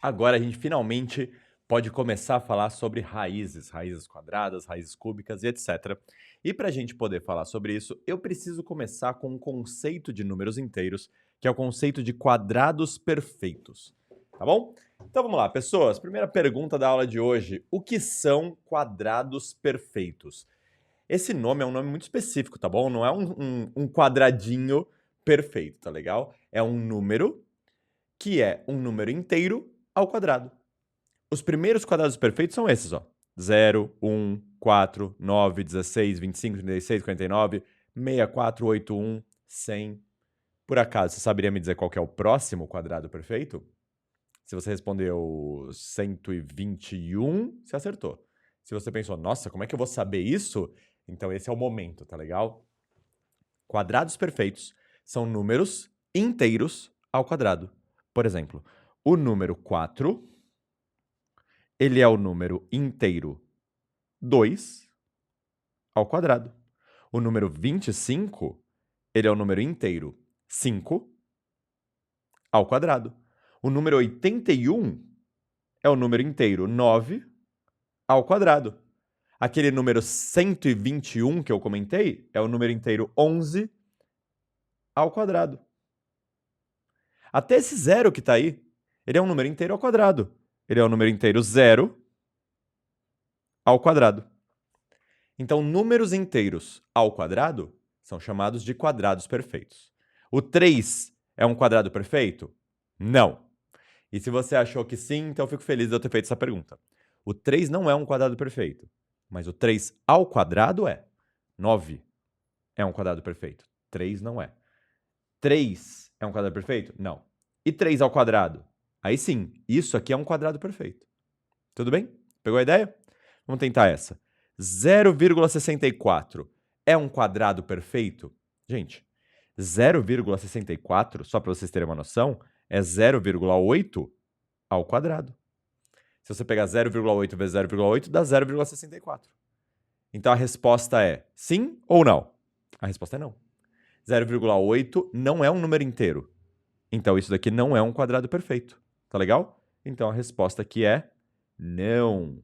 Agora a gente finalmente pode começar a falar sobre raízes, raízes quadradas, raízes cúbicas e etc. E para a gente poder falar sobre isso, eu preciso começar com um conceito de números inteiros, que é o conceito de quadrados perfeitos. Tá bom? Então vamos lá, pessoas. Primeira pergunta da aula de hoje: o que são quadrados perfeitos? Esse nome é um nome muito específico, tá bom? Não é um quadradinho perfeito, tá legal? É um número que é um número inteiro ao quadrado. Os primeiros quadrados perfeitos são esses, ó. 0, 1, 4, 9, 16, 25, 36, 49, 64, 81, 100. Por acaso, você saberia me dizer qual que é o próximo quadrado perfeito? Se você respondeu 121, você acertou. Se você pensou, nossa, como é que eu vou saber isso? Então esse é o momento, tá legal? Quadrados perfeitos são números inteiros ao quadrado. Por exemplo, o número 4, ele é o número inteiro 2 ao quadrado. O número 25, ele é o número inteiro 5 ao quadrado. O número 81 é o número inteiro 9 ao quadrado. Aquele número 121 que eu comentei é o número inteiro 11 ao quadrado. Até esse zero que está aí, ele é um número inteiro ao quadrado. Ele é um número inteiro 0 ao quadrado. Então, números inteiros ao quadrado são chamados de quadrados perfeitos. O 3 é um quadrado perfeito? Não. E se você achou que sim, então eu fico feliz de eu ter feito essa pergunta. O 3 não é um quadrado perfeito, mas o 3 ao quadrado é. 9 é um quadrado perfeito. 3 não é. 3 é um quadrado perfeito? Não. E 3 ao quadrado? Aí sim, isso aqui é um quadrado perfeito. Tudo bem? Pegou a ideia? Vamos tentar essa. 0,64 é um quadrado perfeito? Gente, 0,64, só para vocês terem uma noção, é 0,8 ao quadrado. Se você pegar 0,8 vezes 0,8, dá 0,64. Então a resposta é sim ou não? A resposta é não. 0,8 não é um número inteiro. Então isso daqui não é um quadrado perfeito. Tá legal? Então a resposta aqui é não.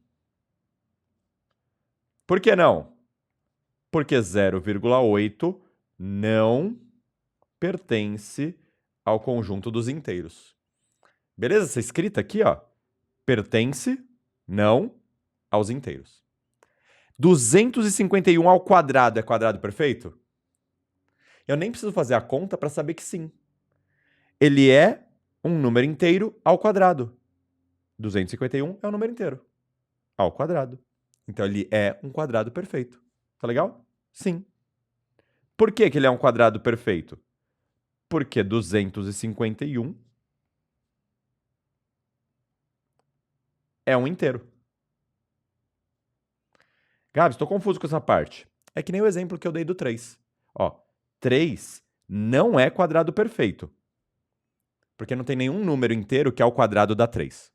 Por que não? Porque 0,8 não pertence ao conjunto dos inteiros. Beleza? Essa escrita aqui, ó, pertence não aos inteiros. 251 ao quadrado é quadrado perfeito? Eu nem preciso fazer a conta para saber que sim. Ele é um número inteiro ao quadrado. 251 é um número inteiro ao quadrado. Então ele é um quadrado perfeito. Tá legal? Sim. Por que ele é um quadrado perfeito? Porque 251 é um inteiro. Gabs, estou confuso com essa parte. É que nem o exemplo que eu dei do 3. Ó, 3 não é quadrado perfeito. Porque não tem nenhum número inteiro que ao quadrado dá 3.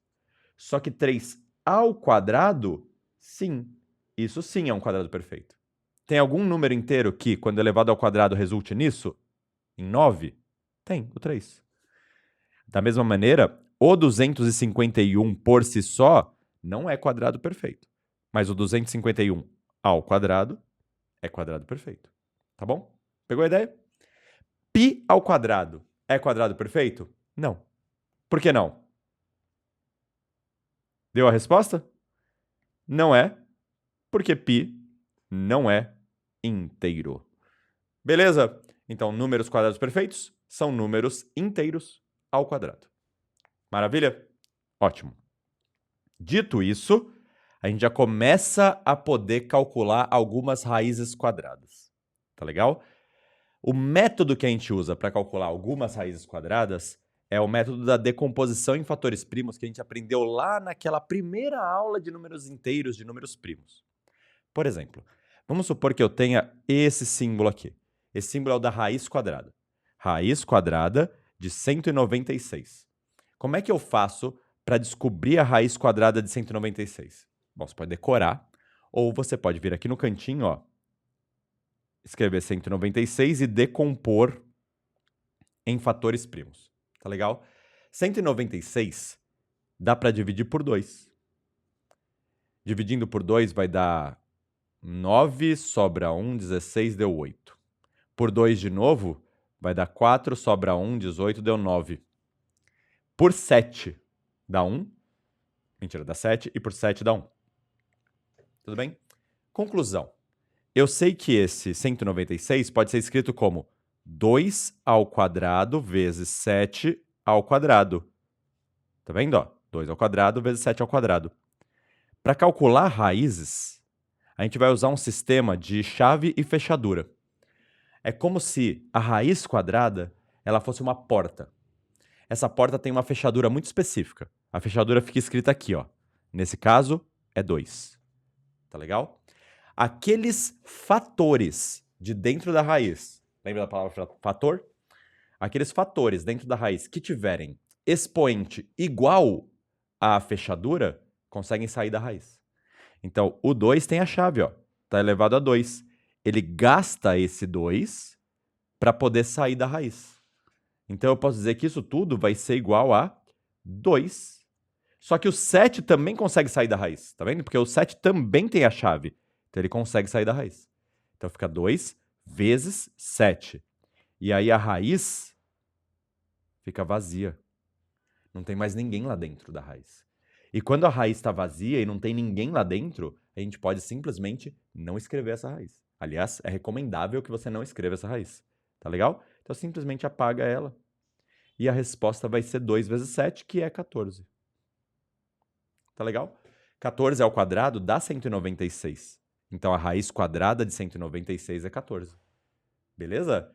Só que 3 ao quadrado, sim. Isso sim é um quadrado perfeito. Tem algum número inteiro que, quando elevado ao quadrado, resulte nisso? Em 9? Tem, o 3. Da mesma maneira, o 251 por si só não é quadrado perfeito. Mas o 251 ao quadrado é quadrado perfeito. Tá bom? Pegou a ideia? Π ao quadrado é quadrado perfeito? Não. Por que não? Deu a resposta? Não é, porque π não é inteiro. Beleza? Então, números quadrados perfeitos são números inteiros ao quadrado. Maravilha? Ótimo. Dito isso, a gente já começa a poder calcular algumas raízes quadradas. Tá legal? O método que a gente usa para calcular algumas raízes quadradas é o método da decomposição em fatores primos que a gente aprendeu lá naquela primeira aula de números inteiros, de números primos. Por exemplo, vamos supor que eu tenha esse símbolo aqui. Esse símbolo é o da raiz quadrada. Raiz quadrada de 196. Como é que eu faço para descobrir a raiz quadrada de 196? Bom, você pode decorar, ou você pode vir aqui no cantinho, ó, escrever 196 e decompor em fatores primos. Tá legal? 196 dá para dividir por 2. Dividindo por 2 vai dar 9, sobra 1, 16, deu 8. Por 2 de novo, vai dar 4, sobra 1, 18, deu 9. Por 7 dá 1. Mentira, dá 7. E por 7 dá 1. Tudo bem? Conclusão. Eu sei que esse 196 pode ser escrito como 2 ao quadrado vezes 7 ao quadrado. Tá vendo? Ó? 2 ao quadrado vezes 7 ao quadrado. Para calcular raízes, a gente vai usar um sistema de chave e fechadura. É como se a raiz quadrada ela fosse uma porta. Essa porta tem uma fechadura muito específica. A fechadura fica escrita aqui, ó. Nesse caso, é 2. Tá legal? Aqueles fatores de dentro da raiz, lembra da palavra fator? Aqueles fatores dentro da raiz que tiverem expoente igual à fechadura, conseguem sair da raiz. Então, o 2 tem a chave, ó. Tá elevado a 2. Ele gasta esse 2 para poder sair da raiz. Então, eu posso dizer que isso tudo vai ser igual a 2. Só que o 7 também consegue sair da raiz, tá vendo? Porque o 7 também tem a chave. Então, ele consegue sair da raiz. Então, fica 2 vezes 7. E aí, a raiz fica vazia. Não tem mais ninguém lá dentro da raiz. E quando a raiz está vazia e não tem ninguém lá dentro, a gente pode simplesmente não escrever essa raiz. Aliás, é recomendável que você não escreva essa raiz. Tá legal? Então, simplesmente apaga ela. E a resposta vai ser 2 vezes 7, que é 14. Tá legal? 14 ao quadrado dá 196. Então, a raiz quadrada de 196 é 14. Beleza?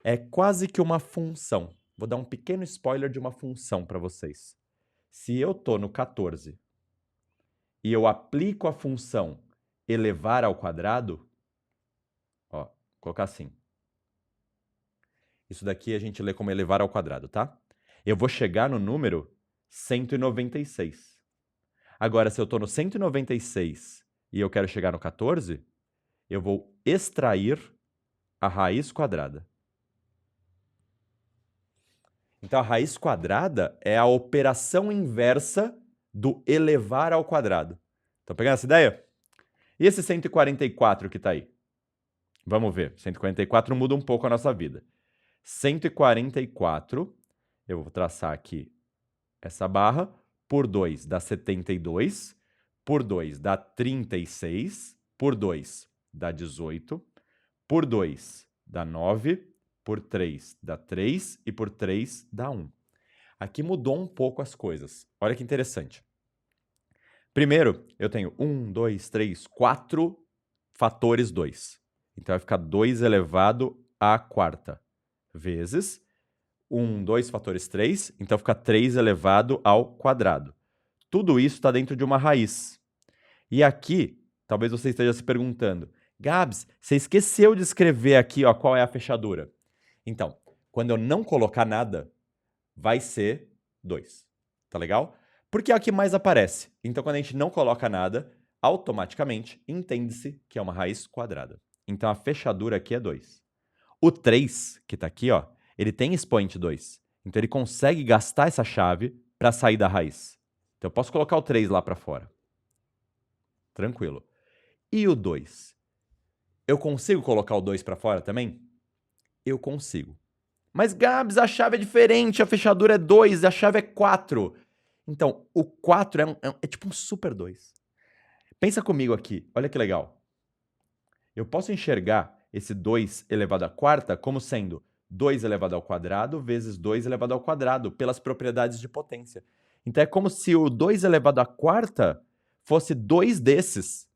É quase que uma função. Vou dar um pequeno spoiler de uma função para vocês. Se eu estou no 14 e eu aplico a função elevar ao quadrado, ó, vou colocar assim. Isso daqui a gente lê como elevar ao quadrado, tá? Eu vou chegar no número 196. Agora, se eu estou no 196 e eu quero chegar no 14, eu vou extrair a raiz quadrada. Então, a raiz quadrada é a operação inversa do elevar ao quadrado. Estão pegando essa ideia? E esse 144 que está aí? Vamos ver. 144 muda um pouco a nossa vida. 144, eu vou traçar aqui essa barra, por 2 dá 72, por 2 dá 36, por 2 dá 18, por 2 dá 9, por 3 dá 3 e por 3 dá 1. Aqui mudou um pouco as coisas. Olha que interessante. Primeiro, eu tenho 1, 2, 3, 4 fatores 2. Então, vai ficar 2 elevado à quarta vezes 1, 2 fatores 3. Então, fica 3 elevado ao quadrado. Tudo isso está dentro de uma raiz. E aqui, talvez você esteja se perguntando, Gabs, você esqueceu de escrever aqui ó, qual é a fechadura. Então, quando eu não colocar nada, vai ser 2. Tá legal? Porque é o que mais aparece. Então, quando a gente não coloca nada, automaticamente entende-se que é uma raiz quadrada. Então, a fechadura aqui é 2. O 3, que está aqui, ó, ele tem expoente 2. Então, ele consegue gastar essa chave para sair da raiz. Então, eu posso colocar o 3 lá para fora. Tranquilo. E o 2? Eu consigo colocar o 2 para fora também? Eu consigo. Mas, Gabs, a chave é diferente, a fechadura é 2, a chave é 4. Então, o 4 é tipo um super 2. Pensa comigo aqui, olha que legal. Eu posso enxergar esse 2 elevado à quarta como sendo 2 elevado ao quadrado vezes 2 elevado ao quadrado, pelas propriedades de potência. Então, é como se o 2 elevado à quarta fosse 2 desses.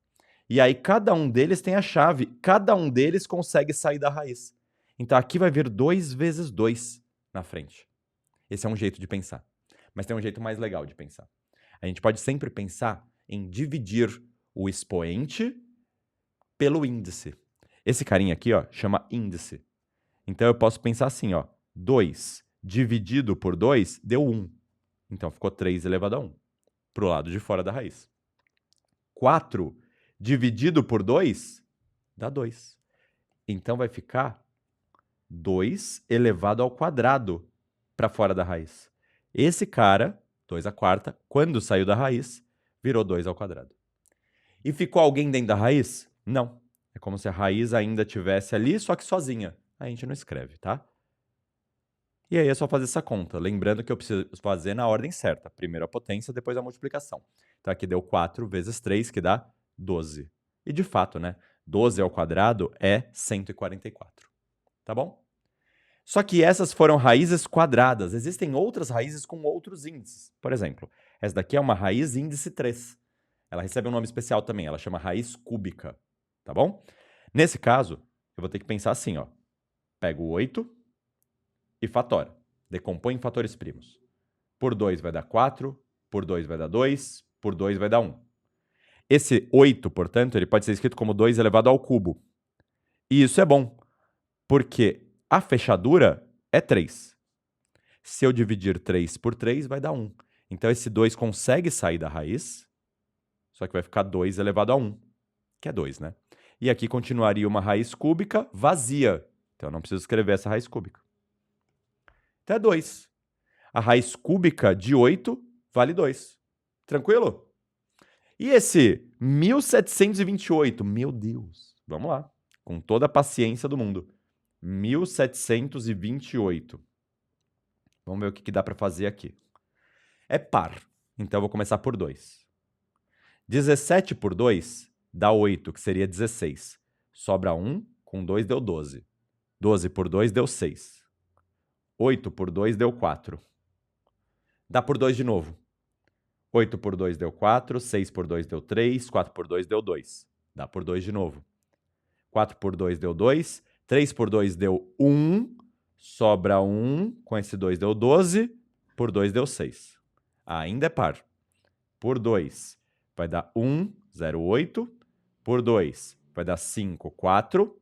E aí, cada um deles tem a chave. Cada um deles consegue sair da raiz. Então, aqui vai vir 2 vezes 2 na frente. Esse é um jeito de pensar. Mas tem um jeito mais legal de pensar. A gente pode sempre pensar em dividir o expoente pelo índice. Esse carinha aqui ó, chama índice. Então, eu posso pensar assim, ó, 2 dividido por 2 deu 1. Então, ficou 3 elevado a 1, para o lado de fora da raiz. 4 dividido por 2 dá 2. Então, vai ficar 2 elevado ao quadrado para fora da raiz. Esse cara 2 à quarta. Quando saiu da raiz, virou 2 ao quadrado. E ficou alguém dentro da raiz? Não. É como se a raiz ainda estivesse ali, só que sozinha. A gente não escreve, tá? E aí é só fazer essa conta. Lembrando que eu preciso fazer na ordem certa. Primeiro a potência, depois a multiplicação. Então aqui deu 4 vezes 3, que dá 12. E de fato, né? 12 ao quadrado é 144. Tá bom? Só que essas foram raízes quadradas. Existem outras raízes com outros índices. Por exemplo, essa daqui é uma raiz índice 3. Ela recebe um nome especial também. Ela chama raiz cúbica. Tá bom? Nesse caso, eu vou ter que pensar assim, ó. Pego o 8 e fatora. Decompõe em fatores primos. Por 2 vai dar 4, por 2 vai dar 2, por 2 vai dar 1. Esse 8, portanto, ele pode ser escrito como 2 elevado ao cubo. E isso é bom, porque a fechadura é 3. Se eu dividir 3 por 3, vai dar 1. Então, esse 2 consegue sair da raiz, só que vai ficar 2 elevado a 1, que é 2, né? E aqui continuaria uma raiz cúbica vazia. Então, eu não preciso escrever essa raiz cúbica. Então, é 2. A raiz cúbica de 8 vale 2. Tranquilo? E esse 1728? Meu Deus. Vamos lá. Com toda a paciência do mundo. 1728. Vamos ver o que dá para fazer aqui. É par. Então, eu vou começar por 2. 17 por 2 dá 8, que seria 16. Sobra 1, com 2 deu 12. 12 por 2 deu 6. 8 por 2 deu 4. Dá por 2 de novo. 8 por 2 deu 4, 6 por 2 deu 3, 4 por 2 deu 2. Dá por 2 de novo. 4 por 2 deu 2, 3 por 2 deu 1, sobra 1, com esse 2 deu 12, por 2 deu 6. Ainda é par. Por 2 vai dar 1, 0, 8. Por 2 vai dar 5, 4.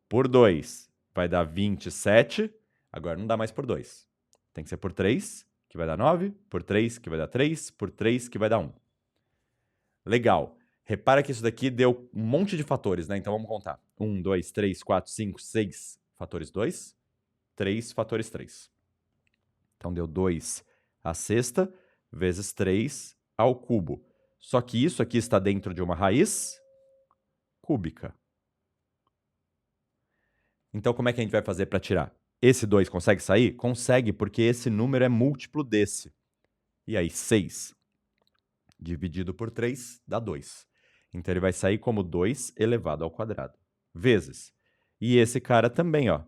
Por 2 vai dar 27. Agora não dá mais por 2. Tem que ser por 3, que vai dar 9. Por 3, que vai dar 3. Por 3, que vai dar 1. Legal. Repara que isso daqui deu um monte de fatores, né? Então vamos contar. 1, 2, 3, 4, 5, 6 fatores 2. 3 fatores 3. Então deu 2 à sexta vezes 3 ao cubo. Só que isso aqui está dentro de uma raiz cúbica. Então como é que a gente vai fazer para tirar? Esse 2 consegue sair? Consegue, porque esse número é múltiplo desse. E aí 6 dividido por 3 dá 2. Então ele vai sair como 2 elevado ao quadrado. Vezes. E esse cara também, ó.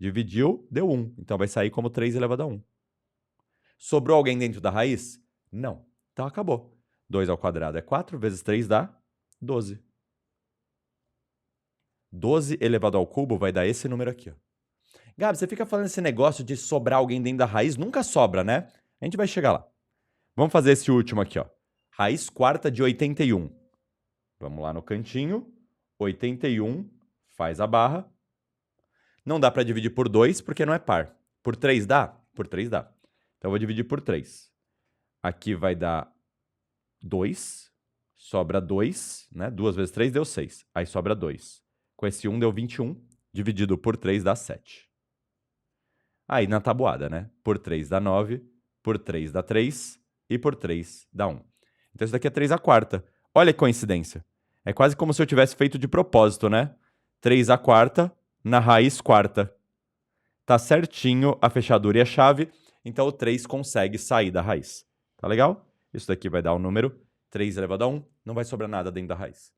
Dividiu, deu 1. Então vai sair como 3 elevado a 1. Sobrou alguém dentro da raiz? Não. Então acabou. 2 ao quadrado é 4, vezes 3 dá 12. 12 elevado ao cubo vai dar esse número aqui, ó. Gabi, você fica falando esse negócio de sobrar alguém dentro da raiz? Nunca sobra, né? A gente vai chegar lá. Vamos fazer esse último aqui, ó. Raiz quarta de 81. Vamos lá no cantinho. 81, faz a barra. Não dá para dividir por 2, porque não é par. Por 3 dá? Por 3 dá. Então, eu vou dividir por 3. Aqui vai dar 2. Sobra 2, né? 2 vezes 3 deu 6. Aí sobra 2. Com esse 1 deu 21. Dividido por 3 dá 7. Aí na tabuada, né? Por 3 dá 9. Por 3 dá 3. E por 3 dá 1. Então, isso daqui é 3 à quarta. Olha que coincidência. É quase como se eu tivesse feito de propósito, né? 3 à quarta na raiz quarta. Tá certinho a fechadura e a chave, então o 3 consegue sair da raiz. Tá legal? Isso daqui vai dar o número 3 elevado a 1, não vai sobrar nada dentro da raiz.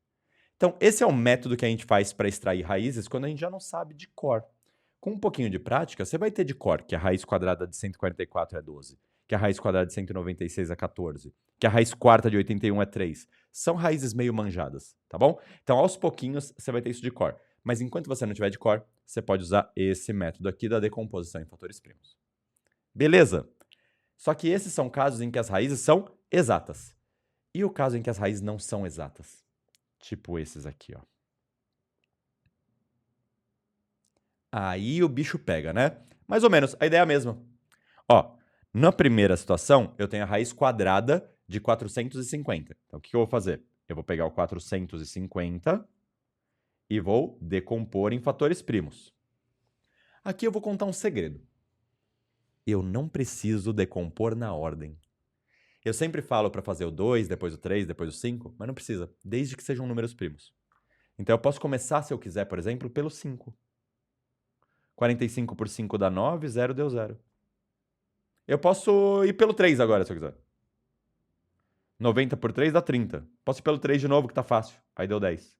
Então, esse é o método que a gente faz para extrair raízes quando a gente já não sabe de cor. Com um pouquinho de prática, você vai ter de cor que a raiz quadrada de 144 é 12, que a raiz quadrada de 196 é 14, que a raiz quarta de 81 é 3. São raízes meio manjadas, tá bom? Então, aos pouquinhos, você vai ter isso de cor. Mas enquanto você não tiver de cor, você pode usar esse método aqui da decomposição em fatores primos. Beleza? Só que esses são casos em que as raízes são exatas. E o caso em que as raízes não são exatas? Tipo esses aqui, ó. Aí o bicho pega, né? Mais ou menos, a ideia é a mesma. Ó, na primeira situação, eu tenho a raiz quadrada de 450. Então, o que eu vou fazer? Eu vou pegar o 450 e vou decompor em fatores primos. Aqui eu vou contar um segredo. Eu não preciso decompor na ordem. Eu sempre falo para fazer o 2, depois o 3, depois o 5, mas não precisa, desde que sejam números primos. Então eu posso começar, se eu quiser, por exemplo, pelo 5. 45 por 5 dá 9, 0 deu 0. Eu posso ir pelo 3 agora, se eu quiser. 90 por 3 dá 30. Posso ir pelo 3 de novo, que tá fácil. Aí deu 10.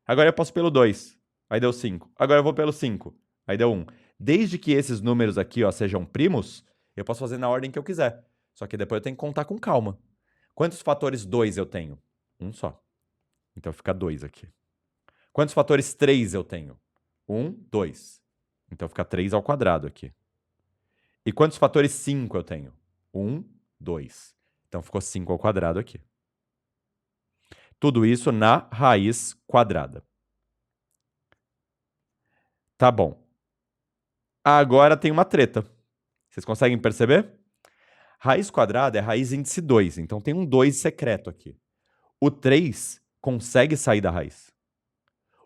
Agora eu posso ir pelo 2. Aí deu 5. Agora eu vou pelo 5. Aí deu 1. Desde que esses números aqui, ó, sejam primos, eu posso fazer na ordem que eu quiser. Só que depois eu tenho que contar com calma. Quantos fatores 2 eu tenho? Um só. Então fica 2 aqui. Quantos fatores 3 eu tenho? 1, 2. Então fica 3 ao quadrado aqui. E quantos fatores 5 eu tenho? 1, 2. Então ficou 5 ao quadrado aqui. Tudo isso na raiz quadrada. Tá bom. Agora tem uma treta. Vocês conseguem perceber? Raiz quadrada é raiz índice 2, então tem um 2 secreto aqui. O 3 consegue sair da raiz.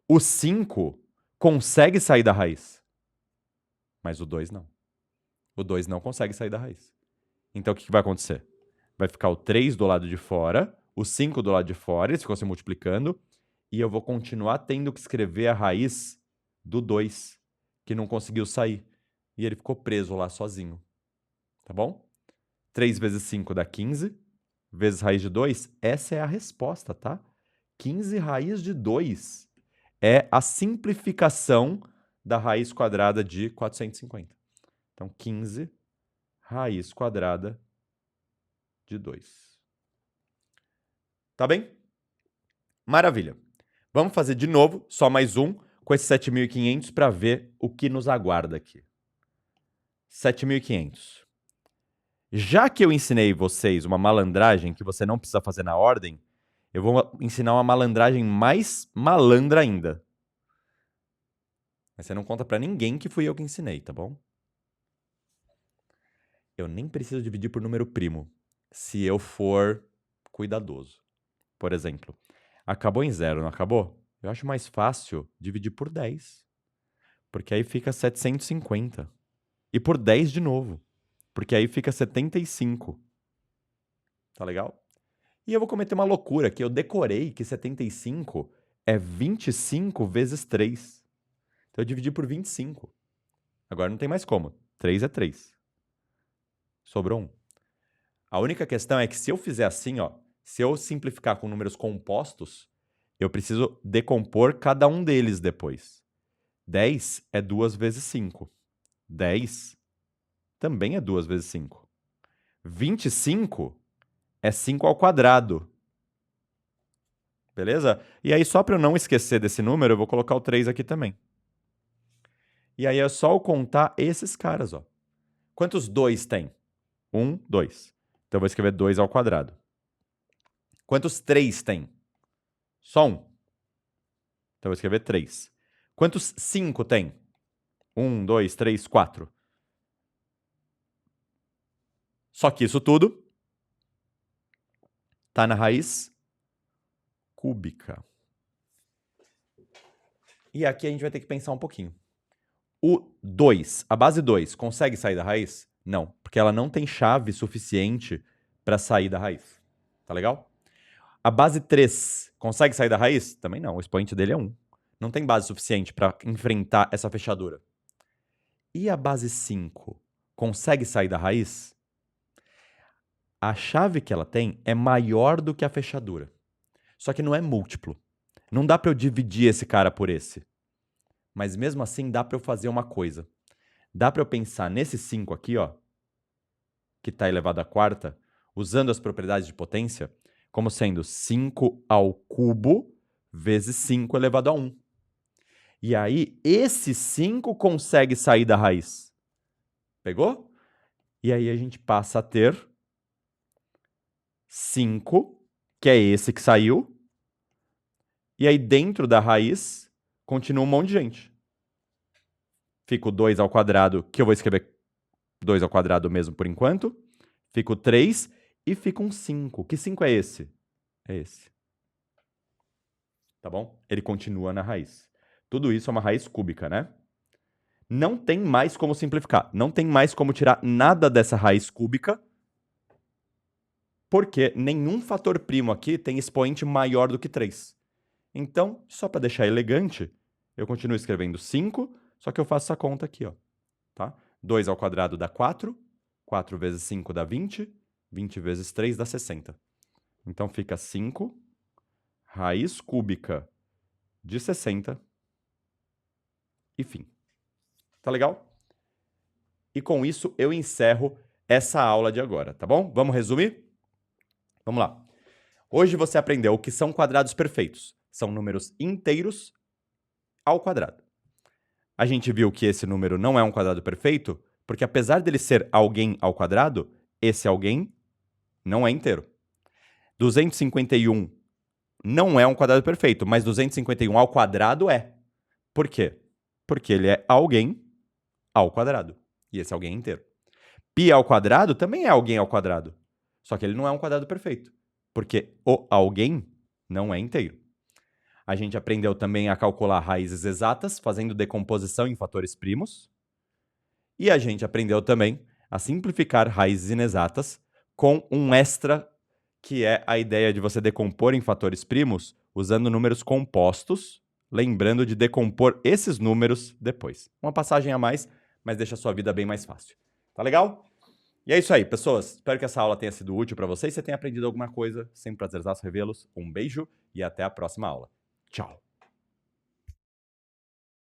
O 5 consegue sair da raiz. Mas o 2 não. O 2 não consegue sair da raiz. Então o que vai acontecer? Vai ficar o 3 do lado de fora, o 5 do lado de fora, eles ficam se multiplicando, e eu vou continuar tendo que escrever a raiz do 2, que não conseguiu sair. E ele ficou preso lá sozinho. Tá bom? 3 vezes 5 dá 15, vezes raiz de 2, essa é a resposta, tá? 15 raiz de 2 é a simplificação da raiz quadrada de 450. Então, 15 raiz quadrada de 2. Tá bem? Maravilha. Vamos fazer de novo, só mais um, com esse 7.500 para ver o que nos aguarda aqui. 7.500. Já que eu ensinei vocês uma malandragem que você não precisa fazer na ordem, eu vou ensinar uma malandragem mais malandra ainda. Mas você não conta pra ninguém que fui eu que ensinei, tá bom? Eu nem preciso dividir por número primo, se eu for cuidadoso. Por exemplo, acabou em 0, não acabou? Eu acho mais fácil dividir por 10. Porque aí fica 750. E por 10 de novo. Porque aí fica 75. Tá legal? E eu vou cometer uma loucura, que eu decorei que 75 é 25 vezes 3. Então eu dividi por 25. Agora não tem mais como. 3 é 3. Sobrou 1. A única questão é que se eu fizer assim, ó, se eu simplificar com números compostos, eu preciso decompor cada um deles depois. 10 é 2 vezes 5. 10 também é 2 vezes 5. 25 é 5 ao quadrado. Beleza? E aí, só para eu não esquecer desse número, eu vou colocar o 3 aqui também. E aí é só eu contar esses caras, ó. Quantos 2 tem? 1, 2. Então eu vou escrever 2 ao quadrado. Quantos 3 tem? Só 1. Então eu vou escrever 3. Quantos 5 tem? 1, 2, 3, 4. Só que isso tudo está na raiz cúbica. E aqui a gente vai ter que pensar um pouquinho. O 2, a base 2, consegue sair da raiz? Não, porque ela não tem chave suficiente para sair da raiz. Tá legal? A base 3 consegue sair da raiz? Também não, o expoente dele é 1. Não tem base suficiente para enfrentar essa fechadura. E a base 5 consegue sair da raiz? A chave que ela tem é maior do que a fechadura. Só que não é múltiplo. Não dá para eu dividir esse cara por esse. Mas mesmo assim dá para eu fazer uma coisa. Dá para eu pensar nesse 5 aqui, ó, que está elevado à quarta, usando as propriedades de potência, como sendo 5 ao cubo vezes 5 elevado a 1. E aí, esse 5 consegue sair da raiz. Pegou? E aí a gente passa a ter 5, que é esse que saiu. E aí, dentro da raiz, continua um monte de gente. Fica o 2 ao quadrado, que eu vou escrever 2 ao quadrado mesmo por enquanto. Fica o 3 e fica um 5. Que 5 é esse? É esse. Tá bom? Ele continua na raiz. Tudo isso é uma raiz cúbica, né? Não tem mais como simplificar. Não tem mais como tirar nada dessa raiz cúbica porque nenhum fator primo aqui tem expoente maior do que 3. Então, só para deixar elegante, eu continuo escrevendo 5, só que eu faço essa conta aqui, ó, tá? 2 ao quadrado dá 4, 4 vezes 5 dá 20, 20 vezes 3 dá 60. Então, fica 5 raiz cúbica de 60 e fim. Tá legal? E com isso, eu encerro essa aula de agora, tá bom? Vamos resumir? Vamos lá. Hoje você aprendeu o que são quadrados perfeitos. São números inteiros ao quadrado. A gente viu que esse número não é um quadrado perfeito, porque apesar dele ser alguém ao quadrado, esse alguém não é inteiro. 251 não é um quadrado perfeito, mas 251 ao quadrado é. Por quê? Porque ele é alguém ao quadrado. E esse alguém é inteiro. Π ao quadrado também é alguém ao quadrado. Só que ele não é um quadrado perfeito. Porque o alguém não é inteiro. A gente aprendeu também a calcular raízes exatas, fazendo decomposição em fatores primos. E a gente aprendeu também a simplificar raízes inexatas com um extra, que é a ideia de você decompor em fatores primos usando números compostos, lembrando de decompor esses números depois. Uma passagem a mais, mas deixa a sua vida bem mais fácil. Tá legal? E é isso aí, pessoas. Espero que essa aula tenha sido útil para vocês. Se você tenha aprendido alguma coisa, sempre prazerzaço revê-los. Um beijo e até a próxima aula. Tchau!